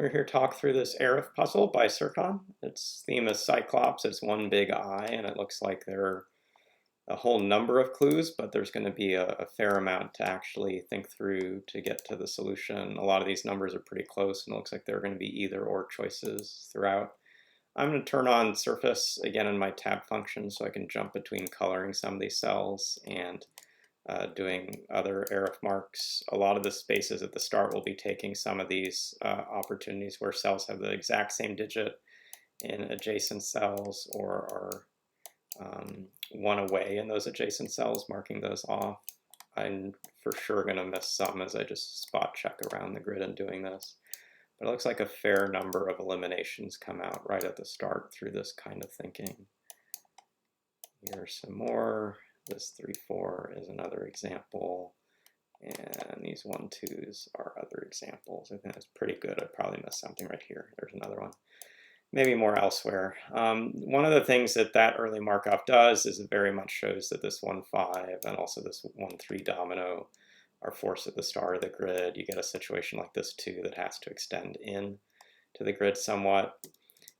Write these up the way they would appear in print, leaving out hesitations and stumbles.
We're here to talk through this Araf puzzle by Serkan. Its theme is Cyclops. It's one big eye, and it looks like there are a whole number of clues, but there's going to be a fair amount to actually think through to get to the solution. A lot of these numbers are pretty close, and it looks like there are going to be either or choices throughout. I'm going to turn on surface again in my tab function so I can jump between coloring some of these cells and doing other Araf marks. A lot of the spaces at the start will be taking some of these opportunities where cells have the exact same digit in adjacent cells or are one away in those adjacent cells, marking those off. I'm for sure going to miss some as I just spot check around the grid and doing this. But it looks like a fair number of eliminations come out right at the start through this kind of thinking. Here's some more. This 3, 4 is another example, and these 1, 2s are other examples. I think that's pretty good. I probably missed something right here. There's another one. Maybe more elsewhere. One of the things that early markup does is it very much shows that this 1, 5 and also this 1, 3 domino are forced at the start of the grid. You get a situation like this 2 that has to extend in to the grid somewhat.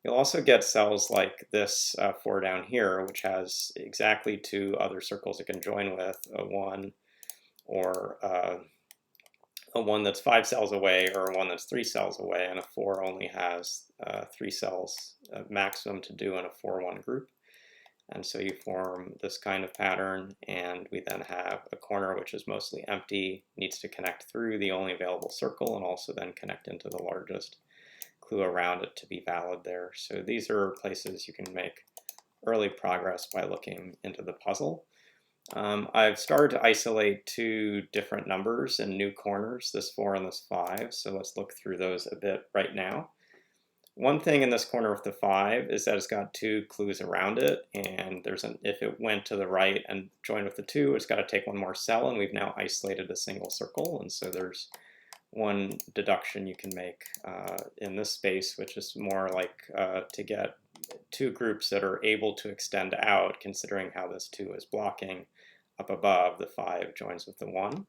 You'll also get cells like this 4 down here, which has exactly 2 other circles it can join with, a 1 or a 1 that's 5 cells away or a 1 that's 3 cells away, and a 4 only has 3 cells maximum to do in a 4-1 group. And so you form this kind of pattern, and we then have a corner which is mostly empty, needs to connect through the only available circle, and also then connect into the largest clue around it to be valid there. So these are places you can make early progress by looking into the puzzle. I've started to isolate 2 different numbers in new corners, this 4 and this 5, so let's look through those a bit right now. One thing in this corner with the 5 is that it's got 2 clues around it, and if it went to the right and joined with the 2, it's got to take one more cell, and we've now isolated a single circle, and so there's one deduction you can make in this space, which is more like to get 2 groups that are able to extend out, considering how this 2 is blocking up above, the 5 joins with the 1.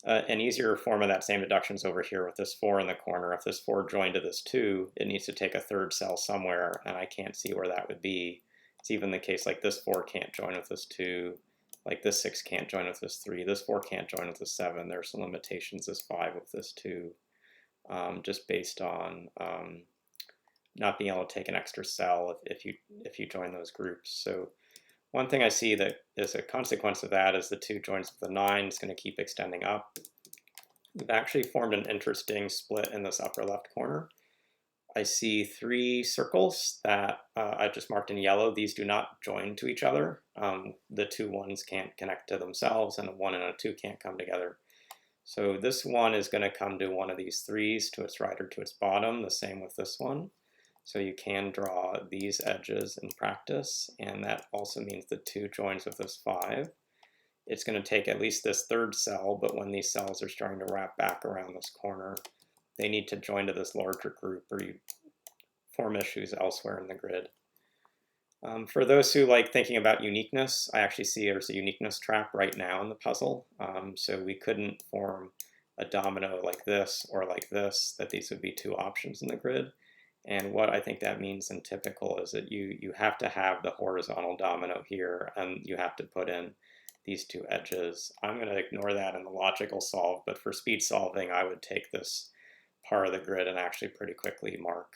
An easier form of that same deduction is over here with this 4 in the corner. If this 4 joined to this 2, it needs to take a 3rd cell somewhere, and I can't see where that would be. It's even the case like this 4 can't join with this 2, like this 6 can't join with this 3, this 4 can't join with this 7. There's some limitations, this 5 with this 2, just based on not being able to take an extra cell if you join those groups. So one thing I see that is a consequence of that is the 2 joins with the 9 is going to keep extending up. We've actually formed an interesting split in this upper left corner. I see 3 circles that I just marked in yellow. These do not join to each other. The 2 1s can't connect to themselves, and a 1 and a 2 can't come together. So this 1 is going to come to one of these 3s to its right or to its bottom, the same with this one. So you can draw these edges in practice, and that also means the 2 joins with this 5. It's going to take at least this 3rd cell, but when these cells are starting to wrap back around this corner, they need to join to this larger group, or you form issues elsewhere in the grid. For those who like thinking about uniqueness, I actually see there's a uniqueness trap right now in the puzzle. So we couldn't form a domino like this or like this, that these would be 2 options in the grid. And what I think that means in typical is that you have to have the horizontal domino here, and you have to put in these 2 edges. I'm going to ignore that in the logical solve, but for speed solving, I would take this part of the grid and actually pretty quickly mark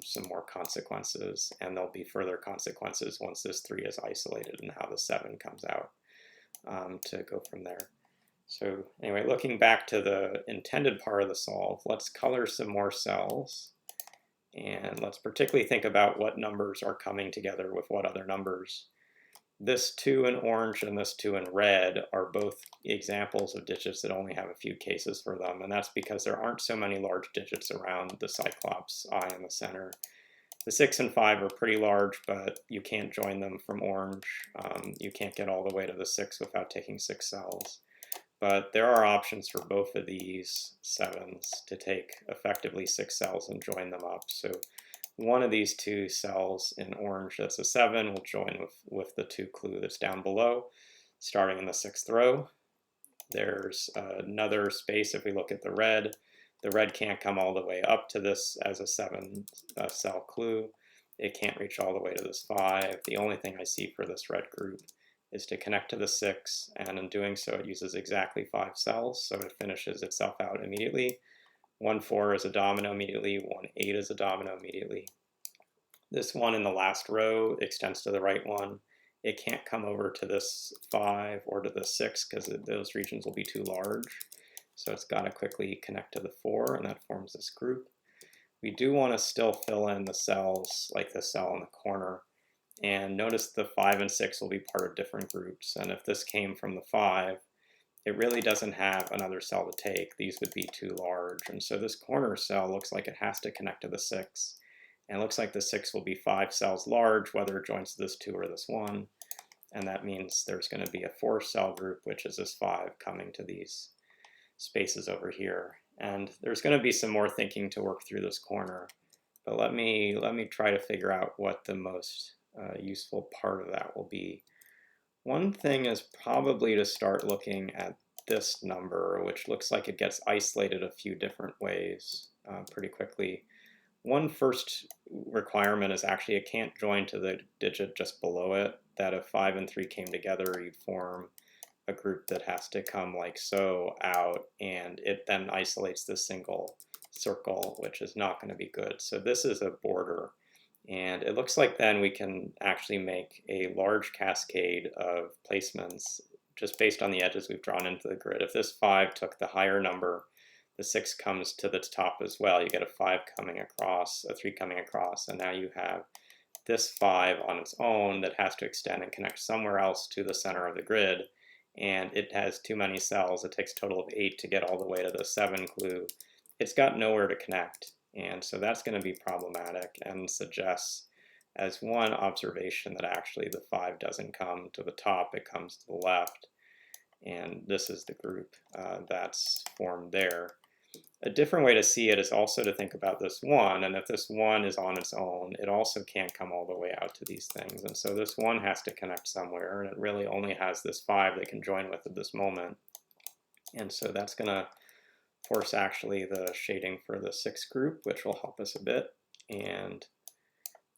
some more consequences, and there'll be further consequences once this 3 is isolated and how the 7 comes out to go from there. So anyway, looking back to the intended part of the solve, let's color some more cells, and let's particularly think about what numbers are coming together with what other numbers. This 2 in orange and this 2 in red are both examples of digits that only have a few cases for them, and that's because there aren't so many large digits around the Cyclops eye in the center. The 6 and 5 are pretty large, but you can't join them from orange. You can't get all the way to the 6 without taking 6 cells. But there are options for both of these 7s to take effectively 6 cells and join them up. So one of these 2 cells in orange that's a 7 will join with the 2 clue that's down below, starting in the 6th row. There's another space if we look at the red. The red can't come all the way up to this as a 7 cell clue. It can't reach all the way to this 5. The only thing I see for this red group is to connect to the 6, and in doing so it uses exactly 5 cells, so it finishes itself out immediately. 1, 4 is a domino immediately, 1, 8 is a domino immediately. This one in the last row extends to the right one. It can't come over to this 5 or to the 6 because those regions will be too large. So it's got to quickly connect to the 4, and that forms this group. We do want to still fill in the cells, like the cell in the corner. And notice the 5 and 6 will be part of different groups. And if this came from the 5, it really doesn't have another cell to take. These would be too large. And so this corner cell looks like it has to connect to the 6. And it looks like the 6 will be 5 cells large, whether it joins this 2 or this 1. And that means there's going to be a 4 cell group, which is this 5 coming to these spaces over here. And there's going to be some more thinking to work through this corner. But let me try to figure out what the most useful part of that will be. One thing is probably to start looking at this number, which looks like it gets isolated a few different ways pretty quickly. One first requirement is actually it can't join to the digit just below it, that if 5 and 3 came together, you'd form a group that has to come like so out, and it then isolates this single circle, which is not going to be good. So this is a border, and it looks like then we can actually make a large cascade of placements just based on the edges we've drawn into the grid. If this 5 took the higher number, the 6 comes to the top as well. You get a 5 coming across, a 3 coming across, and now you have this 5 on its own that has to extend and connect somewhere else to the center of the grid, and it has too many cells. It takes a total of 8 to get all the way to the 7 clue. It's got nowhere to connect, and so that's going to be problematic, and suggests as one observation that actually the 5 doesn't come to the top, it comes to the left, and this is the group that's formed there. A different way to see it is also to think about this 1, and if this 1 is on its own, it also can't come all the way out to these things, and so this 1 has to connect somewhere, and it really only has this 5 they can join with at this moment. And so that's going to force actually the shading for the 6 group, which will help us a bit. And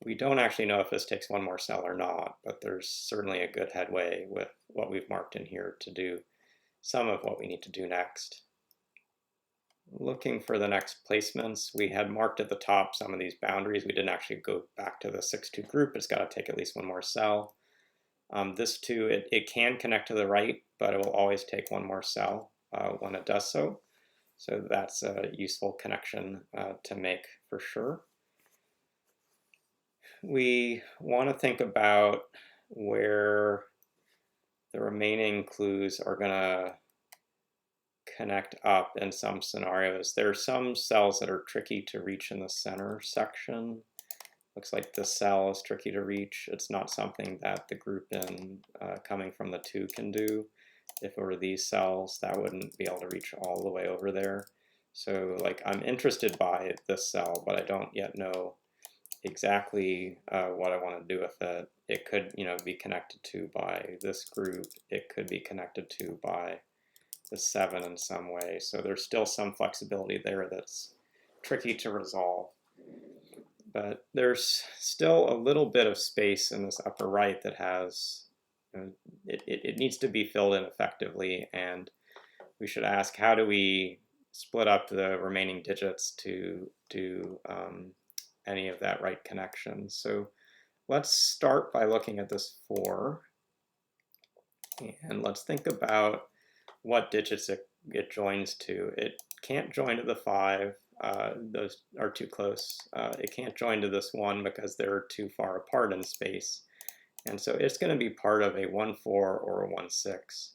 we don't actually know if this takes one more cell or not, but there's certainly a good headway with what we've marked in here to do some of what we need to do next. Looking for the next placements, we had marked at the top some of these boundaries. We didn't actually go back to the 6-2 group. It's got to take at least one more cell. This 2, it can connect to the right, but it will always take one more cell when it does so. So that's a useful connection to make for sure. We want to think about where the remaining clues are going to connect up in some scenarios. There are some cells that are tricky to reach in the center section. Looks like this cell is tricky to reach. It's not something that the group in coming from the 2 can do. If it were these cells, that wouldn't be able to reach all the way over there. So like I'm interested by this cell, but I don't yet know exactly what I want to do with it. It could, be connected to by this group. It could be connected to by the 7 in some way. So there's still some flexibility there that's tricky to resolve. But there's still a little bit of space in this upper right that has, it needs to be filled in effectively, and we should ask, how do we split up the remaining digits to do any of that right connection? So let's start by looking at this 4, and let's think about what digits it joins to. It can't join to the 5. Those are too close. It can't join to this 1 because they're too far apart in space. And so it's going to be part of a 1-4 or a 1-6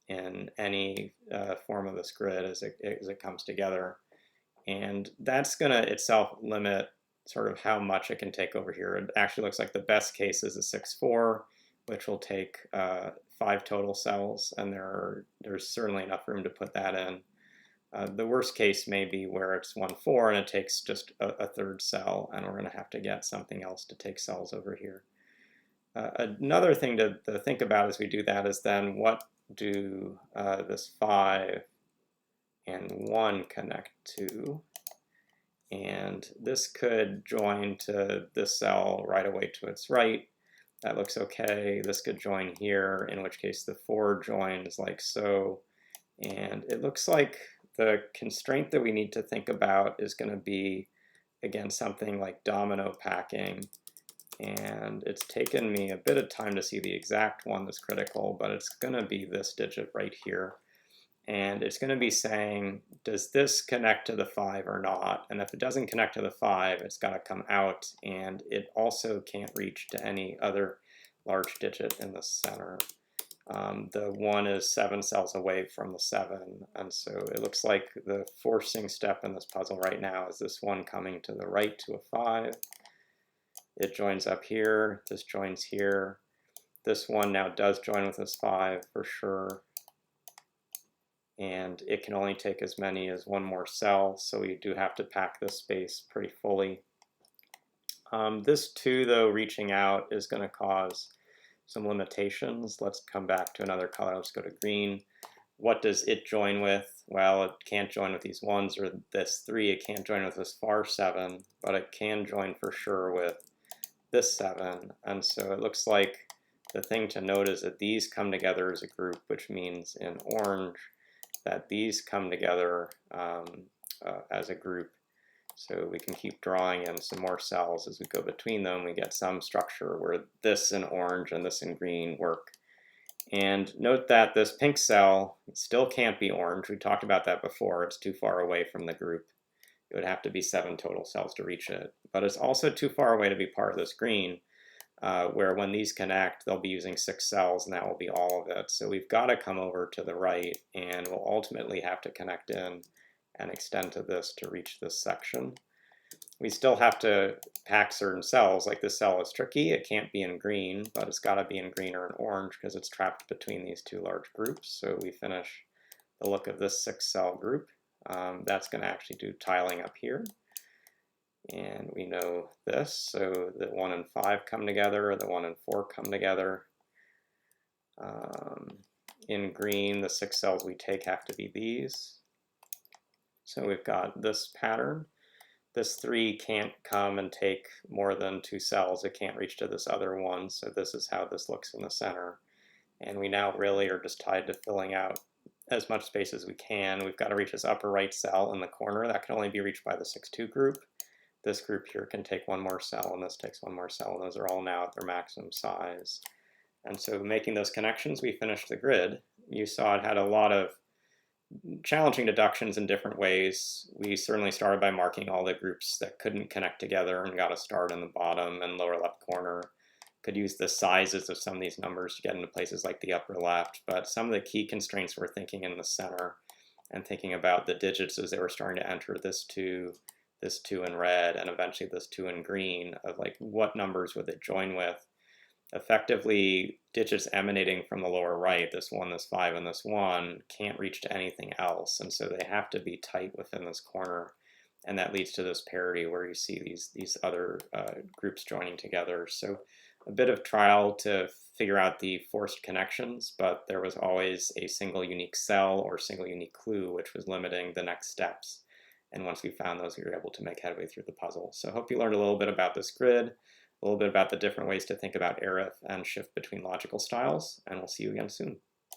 in any form of this grid as it comes together. And that's going to itself limit sort of how much it can take over here. It actually looks like the best case is a 6-4, which will take 5 total cells, and there's certainly enough room to put that in. The worst case may be where it's 1-4 and it takes just a third cell, and we're going to have to get something else to take cells over here. Another thing to think about as we do that is then what do this 5 and 1 connect to. And this could join to this cell right away to its right. That looks okay. This could join here, in which case the 4 joins like so. And it looks like the constraint that we need to think about is going to be, again, something like domino packing. And it's taken me a bit of time to see the exact one that's critical, but it's going to be this digit right here. And it's going to be saying, does this connect to the 5 or not? And if it doesn't connect to the 5, it's got to come out, and it also can't reach to any other large digit in the center. The 1 is 7 cells away from the 7, and so it looks like the forcing step in this puzzle right now is this 1 coming to the right to a 5. It joins up here, this joins here. This 1 now does join with this 5 for sure. And it can only take as many as 1 more cell, so we do have to pack this space pretty fully. This 2, though, reaching out is going to cause some limitations. Let's come back to another color. Let's go to green. What does it join with? Well, it can't join with these 1s or this 3. It can't join with this far 7, but it can join for sure with this 7. And so it looks like the thing to note is that these come together as a group, which means in orange that these come together as a group. So we can keep drawing in some more cells as we go between them. We get some structure where this in orange and this in green work. And note that this pink cell still can't be orange. We talked about that before. It's too far away from the group. It would have to be 7 total cells to reach it. But it's also too far away to be part of this green, where when these connect, they'll be using 6 cells, and that will be all of it. So we've got to come over to the right, and we'll ultimately have to connect in and extend to this to reach this section. We still have to pack certain cells, like this cell is tricky. It can't be in green, but it's got to be in green or in orange because it's trapped between these 2 large groups. So we finish the look of this 6-cell group. That's going to actually do tiling up here. And we know this, so that 1 and 5 come together, the 1 and 4 come together. In green, the 6 cells we take have to be these. So we've got this pattern. This 3 can't come and take more than 2 cells. It can't reach to this other 1, so this is how this looks in the center. And we now really are just tied to filling out as much space as we can. We've got to reach this upper right cell in the corner. That can only be reached by the 6-2 group. This group here can take 1 more cell, and this takes 1 more cell, and those are all now at their maximum size. And so making those connections, we finished the grid. You saw it had a lot of challenging deductions in different ways. We certainly started by marking all the groups that couldn't connect together and got a start in the bottom and lower left corner. Could use the sizes of some of these numbers to get into places like the upper left, but some of the key constraints we're thinking in the center and thinking about the digits as they were starting to enter this 2 in red, and eventually this 2 in green, of like what numbers would it join with. Effectively, digits emanating from the lower right, this 1, this 5, and this 1, can't reach to anything else, and so they have to be tight within this corner, and that leads to this parity where you see these other groups joining together. So a bit of trial to figure out the forced connections, but there was always a single unique cell or single unique clue which was limiting the next steps. And once we found those, we were able to make headway through the puzzle. So I hope you learned a little bit about this grid, a little bit about the different ways to think about Araf and shift between logical styles, and we'll see you again soon.